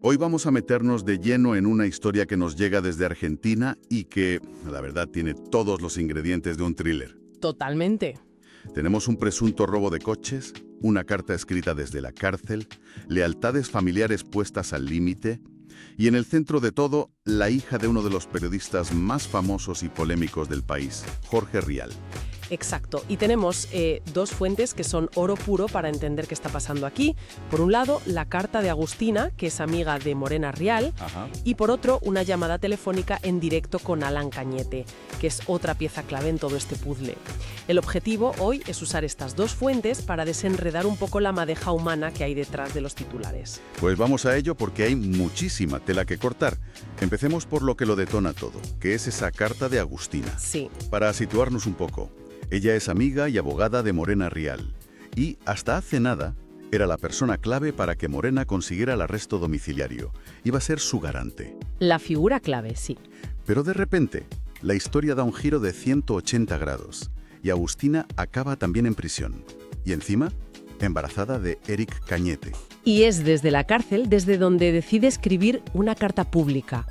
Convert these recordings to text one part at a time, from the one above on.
Hoy vamos a meternos de lleno en una historia que nos llega desde Argentina y que, la verdad, tiene todos los ingredientes de un thriller. Totalmente. Tenemos un presunto robo de coches, una carta escrita desde la cárcel, lealtades familiares puestas al límite y, en el centro de todo, la hija de uno de los periodistas más famosos y polémicos del país, Jorge Rial. Exacto. Y tenemos dos fuentes que son oro puro para entender qué está pasando aquí. Por un lado, la carta de Agustina, que es amiga de Morena Rial, y por otro, una llamada telefónica en directo con Alan Cañete, que es otra pieza clave en todo este puzzle. El objetivo hoy es usar estas dos fuentes para desenredar un poco la madeja humana que hay detrás de los titulares. Pues vamos a ello porque hay muchísima tela que cortar. Empecemos por lo que lo detona todo, que es esa carta de Agustina. Sí. Para situarnos un poco, ella es amiga y abogada de Morena Rial y, hasta hace nada, era la persona clave para que Morena consiguiera el arresto domiciliario. Iba a ser su garante. La figura clave, sí. Pero de repente, la historia da un giro de 180 grados y Agustina acaba también en prisión. Y encima, embarazada de Eric Cañete. Y es desde la cárcel desde donde decide escribir una carta pública.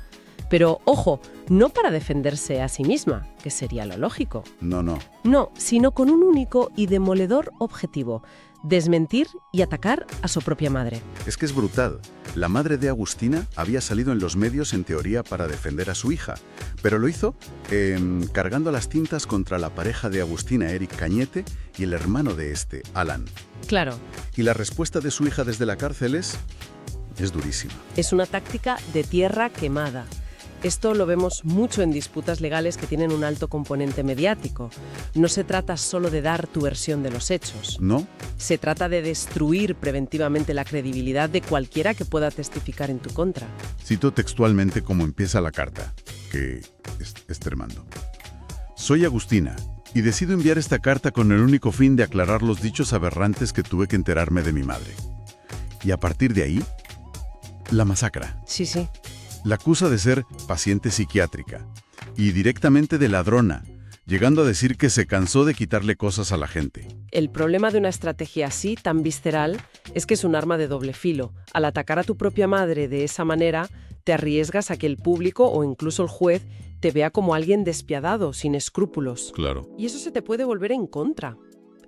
Pero, ojo, no para defenderse a sí misma, que sería lo lógico. No. No, sino con un único y demoledor objetivo: desmentir y atacar a su propia madre. Es que es brutal. La madre de Agustina había salido en los medios en teoría para defender a su hija, pero lo hizo cargando las tintas contra la pareja de Agustina, Eric Cañete, y el hermano de este, Alan. Claro. Y la respuesta de su hija desde la cárcel es durísima. Es una táctica de tierra quemada. Esto lo vemos mucho en disputas legales que tienen un alto componente mediático. No se trata solo de dar tu versión de los hechos. ¿No? Se trata de destruir preventivamente la credibilidad de cualquiera que pueda testificar en tu contra. Cito textualmente cómo empieza la carta, que es tremendo. Soy Agustina, y decido enviar esta carta con el único fin de aclarar los dichos aberrantes que tuve que enterarme de mi madre. Y a partir de ahí, la masacra. Sí. La acusa de ser paciente psiquiátrica y directamente de ladrona, llegando a decir que se cansó de quitarle cosas a la gente. El problema de una estrategia así, tan visceral, es que es un arma de doble filo. Al atacar a tu propia madre de esa manera, te arriesgas a que el público o incluso el juez te vea como alguien despiadado, sin escrúpulos. Claro. Y eso se te puede volver en contra.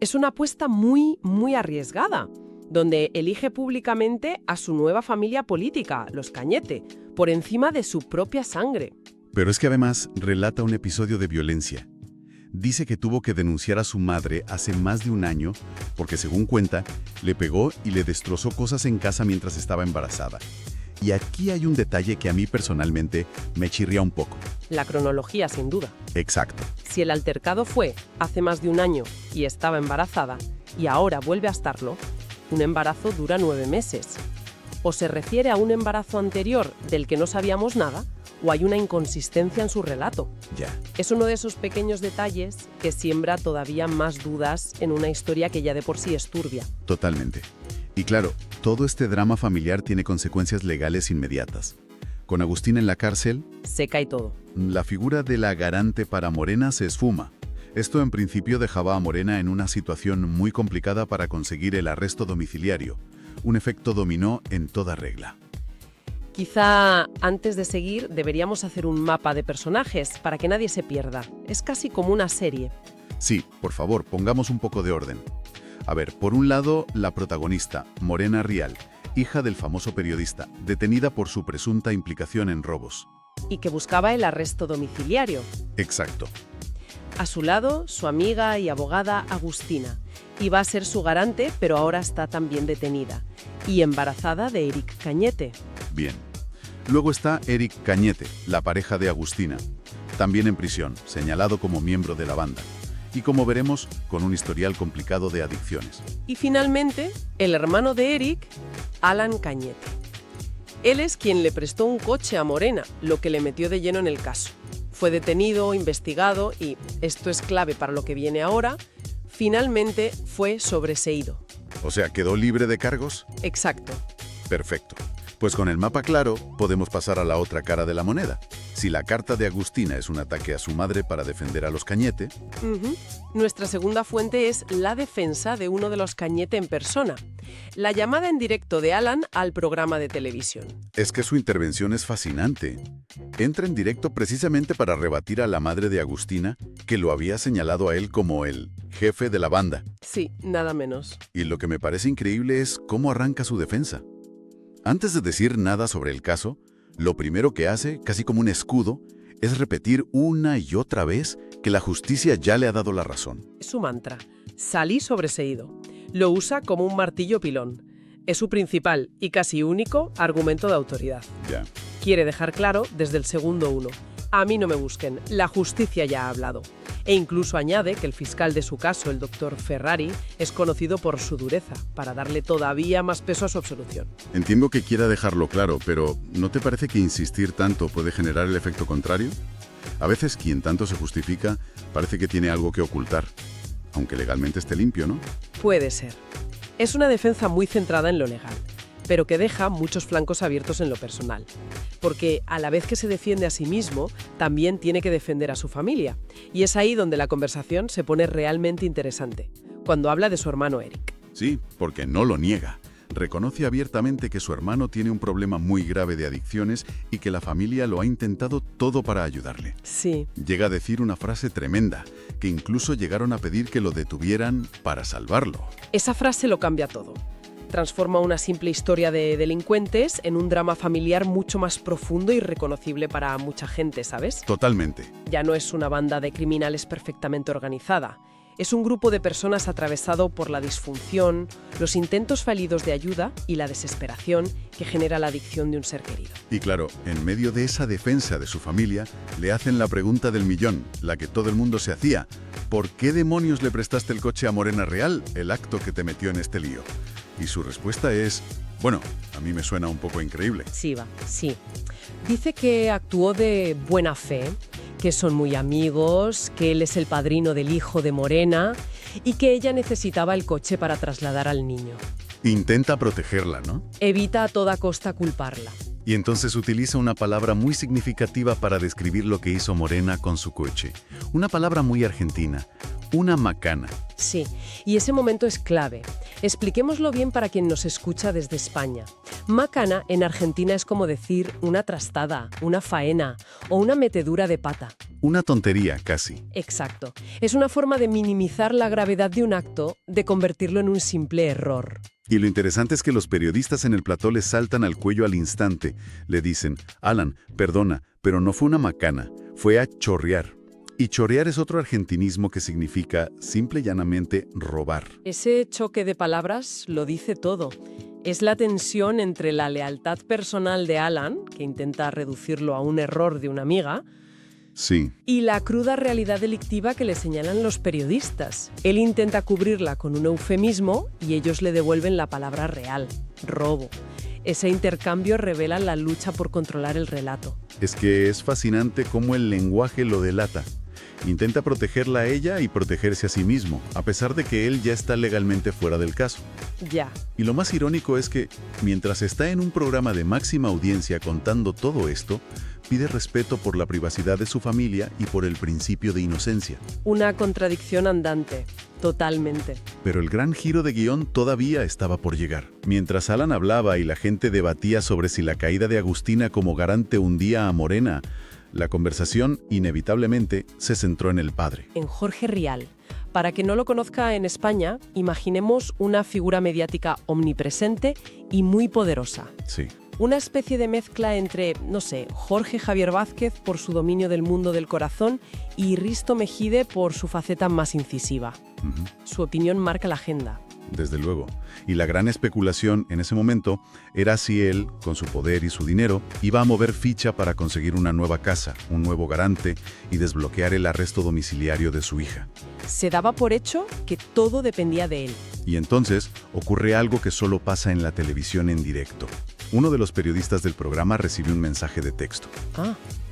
Es una apuesta muy arriesgada, donde elige públicamente a su nueva familia política, los Cañete, por encima de su propia sangre. Pero es que además relata un episodio de violencia. Dice que tuvo que denunciar a su madre hace más de un año porque, según cuenta, le pegó y le destrozó cosas en casa mientras estaba embarazada. Y aquí hay un detalle que a mí personalmente me chirría un poco. La cronología, sin duda. Exacto. Si el altercado fue hace más de un año y estaba embarazada, y ahora vuelve a estarlo, un embarazo dura 9 meses. O se refiere a un embarazo anterior del que no sabíamos nada, o hay una inconsistencia en su relato. Ya. Es uno de esos pequeños detalles que siembra todavía más dudas en una historia que ya de por sí es turbia. Totalmente. Y claro, todo este drama familiar tiene consecuencias legales inmediatas. Con Agustina en la cárcel, Se cae todo. la figura de la garante para Morena se esfuma. Esto en principio dejaba a Morena en una situación muy complicada para conseguir el arresto domiciliario. Un efecto dominó en toda regla. Quizá antes de seguir deberíamos hacer un mapa de personajes para que nadie se pierda. Es casi como una serie. Sí, por favor, pongamos un poco de orden. A ver, por un lado, la protagonista, Morena Rial, hija del famoso periodista, detenida por su presunta implicación en robos. Y que buscaba el arresto domiciliario. Exacto. A su lado, su amiga y abogada Agustina. Iba a ser su garante, pero ahora está también detenida. Y embarazada de Eric Cañete. Bien. Luego está Eric Cañete, la pareja de Agustina, también en prisión, señalado como miembro de la banda. Y como veremos, con un historial complicado de adicciones. Y finalmente, el hermano de Eric, Alan Cañete. Él es quien le prestó un coche a Morena, lo que le metió de lleno en el caso. Fue detenido, investigado y, esto es clave para lo que viene ahora, finalmente fue sobreseído. O sea, ¿quedó libre de cargos? Exacto. Perfecto. Pues con el mapa claro, podemos pasar a la otra cara de la moneda. Si la carta de Agustina es un ataque a su madre para defender a los Cañete, Nuestra segunda fuente es la defensa de uno de los Cañete en persona. La llamada en directo de Alan al programa de televisión. es que su intervención es fascinante. Entra en directo precisamente para rebatir a la madre de Agustina, que lo había señalado a él como el jefe de la banda. Sí, nada menos. Y lo que me parece increíble es cómo arranca su defensa. Antes de decir nada sobre el caso, lo primero que hace, casi como un escudo, es repetir una y otra vez que la justicia ya le ha dado la razón. Es su mantra. Salí sobreseído. Lo usa como un martillo pilón. Es su principal y casi único argumento de autoridad. Ya. Quiere dejar claro desde el segundo uno: a mí no me busquen, la justicia ya ha hablado. E incluso añade que el fiscal de su caso, el doctor Ferrari, es conocido por su dureza, para darle todavía más peso a su absolución. Entiendo que quiera dejarlo claro, pero ¿no te parece que insistir tanto puede generar el efecto contrario? A veces quien tanto se justifica parece que tiene algo que ocultar, aunque legalmente esté limpio, ¿no? Puede ser. Es una defensa muy centrada en lo legal, pero que deja muchos flancos abiertos en lo personal. Porque a la vez que se defiende a sí mismo, también tiene que defender a su familia. Y es ahí donde la conversación se pone realmente interesante, cuando habla de su hermano Eric. Sí, porque no lo niega. Reconoce abiertamente que su hermano tiene un problema muy grave de adicciones y que la familia lo ha intentado todo para ayudarle. Sí. Llega a decir una frase tremenda, que incluso llegaron a pedir que lo detuvieran para salvarlo. Esa frase lo cambia todo. Transforma una simple historia de delincuentes en un drama familiar mucho más profundo y reconocible para mucha gente, ¿sabes? Totalmente. Ya no es una banda de criminales perfectamente organizada. Es un grupo de personas atravesado por la disfunción, los intentos fallidos de ayuda y la desesperación que genera la adicción de un ser querido. Y claro, en medio de esa defensa de su familia, le hacen la pregunta del millón, la que todo el mundo se hacía. ¿Por qué demonios le prestaste el coche a Morena Real, el acto que te metió en este lío? Y su respuesta es, bueno, a mí me suena un poco increíble. Sí. Dice que actuó de buena fe, que son muy amigos, que él es el padrino del hijo de Morena y que ella necesitaba el coche para trasladar al niño. Intenta protegerla, ¿no? Evita a toda costa culparla. Y entonces utiliza una palabra muy significativa para describir lo que hizo Morena con su coche. Una palabra muy argentina, una macana. Sí, y ese momento es clave. Expliquémoslo bien para quien nos escucha desde España. Macana en Argentina es como decir una trastada, una faena o una metedura de pata. Una tontería, casi. Exacto. Es una forma de minimizar la gravedad de un acto, de convertirlo en un simple error. Y lo interesante es que los periodistas en el plató le saltan al cuello al instante. Le dicen, Alan, perdona, pero no fue una macana, fue a chorrear. Y chorrear es otro argentinismo que significa, simple y llanamente, robar. Ese choque de palabras lo dice todo. Es la tensión entre la lealtad personal de Alan, que intenta reducirlo a un error de una amiga, Sí. y la cruda realidad delictiva que le señalan los periodistas. Él intenta cubrirla con un eufemismo y ellos le devuelven la palabra real, robo. Ese intercambio revela la lucha por controlar el relato. Es que es fascinante cómo el lenguaje lo delata. Intenta protegerla a ella y protegerse a sí mismo, a pesar de que él ya está legalmente fuera del caso. Ya. Y lo más irónico es que, mientras está en un programa de máxima audiencia contando todo esto, pide respeto por la privacidad de su familia y por el principio de inocencia. Una contradicción andante, totalmente. Pero el gran giro de guión todavía estaba por llegar. Mientras Alan hablaba y la gente debatía sobre si la caída de Agustina como garante hundía a Morena, la conversación, inevitablemente, se centró en el padre. En Jorge Rial. Para quien no lo conozca en España, imaginemos una figura mediática omnipresente y muy poderosa. Sí. Una especie de mezcla entre, no sé, Jorge Javier Vázquez por su dominio del mundo del corazón y Risto Mejide por su faceta más incisiva. Su opinión marca la agenda. Desde luego. Y la gran especulación en ese momento era si él, con su poder y su dinero, iba a mover ficha para conseguir una nueva casa, un nuevo garante y desbloquear el arresto domiciliario de su hija. Se daba por hecho que todo dependía de él. Y entonces ocurre algo que solo pasa en la televisión en directo. Uno de los periodistas del programa recibe un mensaje de texto.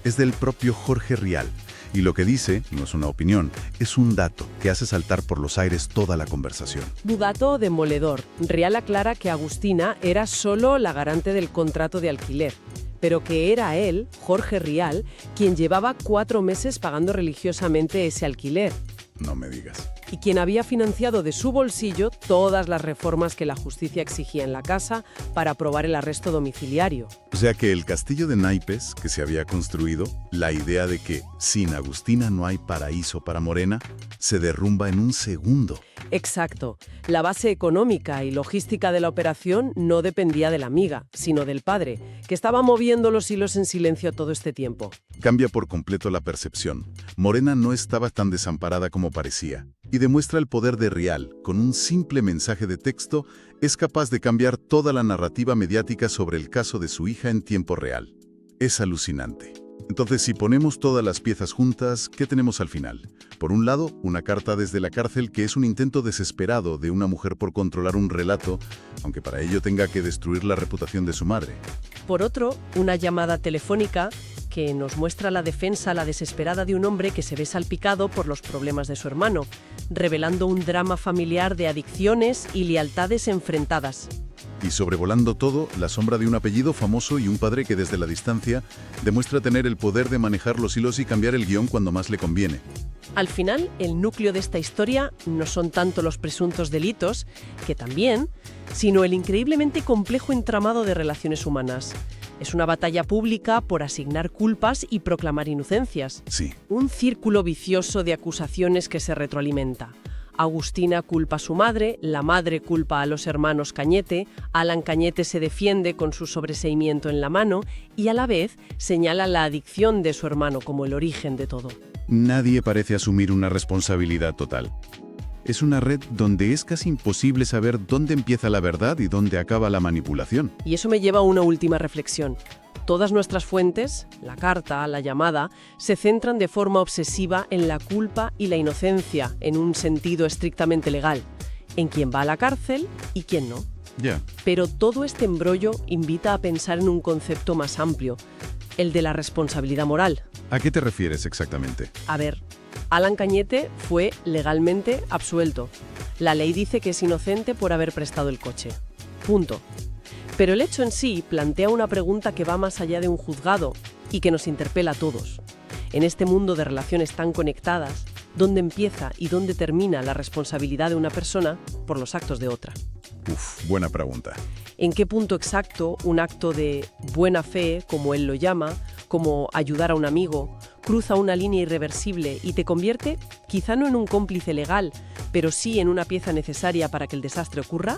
Es del propio Jorge Rial. Y lo que dice no es una opinión, es un dato que hace saltar por los aires toda la conversación. Un dato demoledor. Rial aclara que Agustina era solo la garante del contrato de alquiler, pero que era él, Jorge Rial, quien llevaba 4 meses pagando religiosamente ese alquiler. No me digas. Y quien había financiado de su bolsillo todas las reformas que la justicia exigía en la casa para aprobar el arresto domiciliario. O sea que el castillo de naipes que se había construido, la idea de que sin Agustina no hay paraíso para Morena, se derrumba en un segundo. Exacto. La base económica y logística de la operación no dependía de la amiga, sino del padre, que estaba moviendo los hilos en silencio todo este tiempo. Cambia por completo la percepción. Morena no estaba tan desamparada como parecía. Y demuestra el poder de Rial. Con un simple mensaje de texto, es capaz de cambiar toda la narrativa mediática sobre el caso de su hija en tiempo real. Es alucinante. Entonces, si ponemos todas las piezas juntas, ¿qué tenemos al final? Por un lado, una carta desde la cárcel que es un intento desesperado de una mujer por controlar un relato, aunque para ello tenga que destruir la reputación de su madre. Por otro, una llamada telefónica que nos muestra la defensa, la desesperada de un hombre que se ve salpicado por los problemas de su hermano, revelando un drama familiar de adicciones y lealtades enfrentadas. Y sobrevolando todo, la sombra de un apellido famoso y un padre que desde la distancia demuestra tener el poder de manejar los hilos y cambiar el guión cuando más le conviene. Al final, el núcleo de esta historia no son tanto los presuntos delitos, que también, sino el increíblemente complejo entramado de relaciones humanas. Es una batalla pública por asignar culpas y proclamar inocencias. Sí. Un círculo vicioso de acusaciones que se retroalimenta. Agustina culpa a su madre, la madre culpa a los hermanos Cañete, Alan Cañete se defiende con su sobreseimiento en la mano y a la vez señala la adicción de su hermano como el origen de todo. Nadie parece asumir una responsabilidad total. Es una red donde es casi imposible saber dónde empieza la verdad y dónde acaba la manipulación. Y eso me lleva a una última reflexión. Todas nuestras fuentes, la carta, la llamada, se centran de forma obsesiva en la culpa y la inocencia, en un sentido estrictamente legal, en quién va a la cárcel y quién no. Ya. Pero todo este embrollo invita a pensar en un concepto más amplio, el de la responsabilidad moral. ¿A qué te refieres exactamente? A ver, Alan Cañete fue legalmente absuelto. La ley dice que es inocente por haber prestado el coche. Punto. Pero el hecho en sí plantea una pregunta que va más allá de un juzgado y que nos interpela a todos. En este mundo de relaciones tan conectadas, ¿dónde empieza y dónde termina la responsabilidad de una persona por los actos de otra? Buena pregunta. ¿En qué punto exacto un acto de buena fe, como él lo llama, como ayudar a un amigo, cruza una línea irreversible y te convierte, quizá no en un cómplice legal, pero sí en una pieza necesaria para que el desastre ocurra?